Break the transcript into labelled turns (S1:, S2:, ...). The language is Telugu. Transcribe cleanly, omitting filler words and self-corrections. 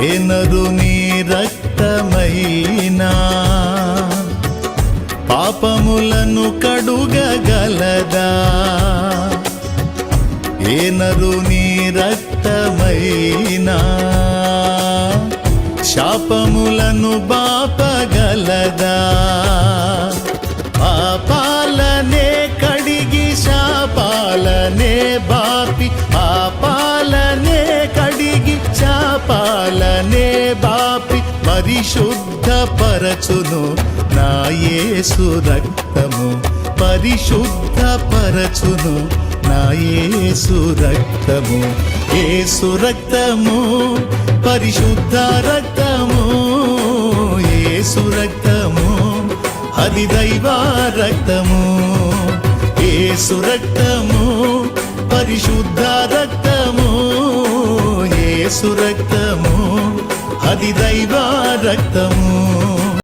S1: ఏ నరుని రక్తమైనా పాపములను కడుగగలదా? ఏ నరుని రక్తమైనా శాపములను బాపగలదా? పాపాలనే కడిగి శాపాలనే బాపి, పాపాలనే కడిగి శాపాలనే బాపి పరిశుద్ధపరచును నా యేసు రక్తము, పరిశుద్ధపరచును నా యేసు రక్తము. యేసు రక్తము పరిశుద్ధ రక్తము, యేసు రక్తము అది దైవ రక్తము. యేసు రక్తము పరిశుద్ధ రక్తము, యేసు రక్తము అది దైవ రక్తము.